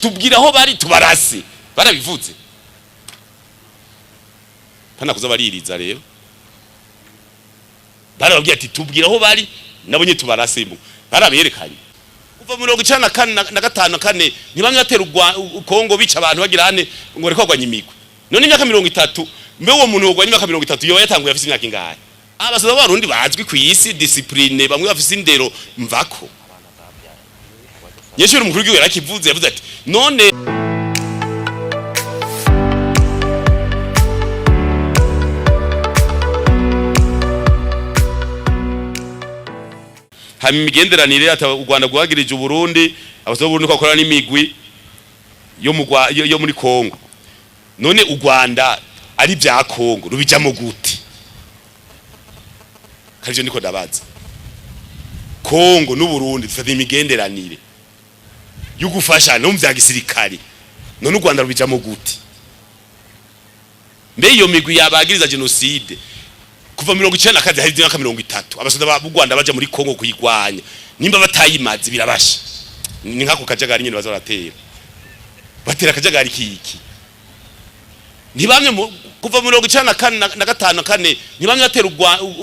tubwira aho bari tubarase barabivuze pana kuza baririza rero barababwiye ati tubwira aho bari nabonye tubarase mu baraberekanye uva 1954 ntibamwe atera Congo bica abantu bagira hane ngo rekogwanya imigwe none imyaka 30 mbe uwo muntu wogwanya imyaka 30 yoba yatanguye afise imyaka ingahe abasaza barundi bazwi ku isi discipline bamwe bafise indero mvako Yeshuri umukuru w'igihugu yarakivuze yavuze ati none hama imigenderanire ata u Rwanda guhagirije Burundi abasaza Burundi ko akora n'imigwi yo muri Congo none u Rwanda ari bya Congo rubijamo gute Kanje niko ndabaza Congo n'u Burundi dufite imigenderanire yugufasha no mvya gisirikari none u Rwanda rubijamo gute mbe iyo migwi yabagiriza genocide kuva 1990 hari 30 abasoda b'u Rwanda baje muri Congo kuyigwanya nimba batayimazi birabasha ni nkako Akajagari nyine bazoratera batera Akajagari kiki ntibamye kuva 1954 ntibamye atera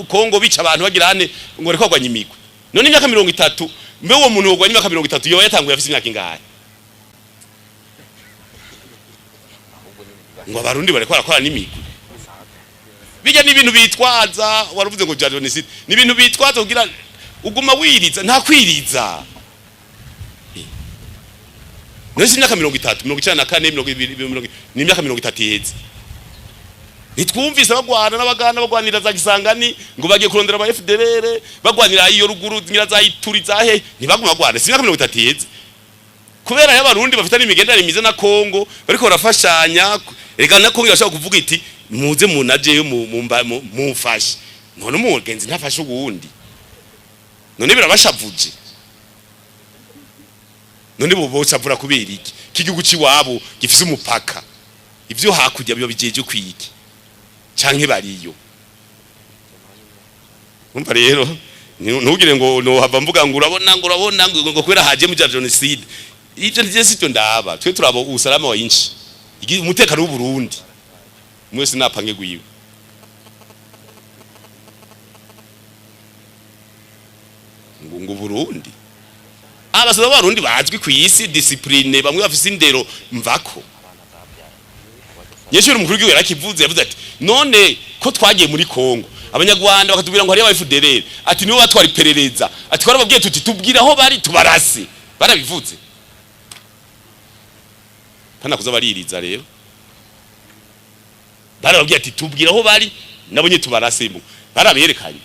Congo bica abantu bagira hane ngo rekogwanya imigwe none imyaka 30 mbe uwo muntu wogwanya imyaka 30 yoba yatanguye afise imyaka ingahe ngo abarundi bareko barakora n'imigwe bijya n'ibintu bitwaza waravuze ngo genocide ni ibintu bitwaza kugira uguma wiriza nta kwiriza none imyaka 30 1994 ni imyaka 30 yeze nitwumvise bagwana n'abagana bagwanira za Gisangani ngo bagiye kurondera aba FDLR bagwanira iyo ruguru nyira za Ituri zahe ntibaguma bagwana si imyaka 30 yeze kubera y'abarundi bafite n'imigenderanire mize na Congo bariko barafashanya ega na Congo yashaka kuvuga iti muze munajeyo mumfashe none umugenzi ntafashe ubundi none birabashavuje none bobocavura kubera iki kigihugu ciwabo gifise umupaka ivyo hakujya byo bijeje kwiki canke bariyo umva rero ntugire ngo no hava mvuga ngo urabona ngo kwera haje mu genocide ivyo ndiye sito ndaba twe turabo usalama wa inchi umutekano w'u Burundi mwese napange gwiwe ngo Burundi abasaza barundi bazwi ku isi discipline bamwe bafise indero mvako Yeshuri umukuru w'igihugu yarakivuze yavuze ati none ko twagiye muri Congo abanyarwanda bakatubwira ngo hari aba FDLR ati niwe batwara iperereza ati twarababwiye tuti tubwira aho bari tubarase barabivuze pana kuza baririza rero barababwiye ati tubwira aho bari nabonye tubarase mu baraberekanye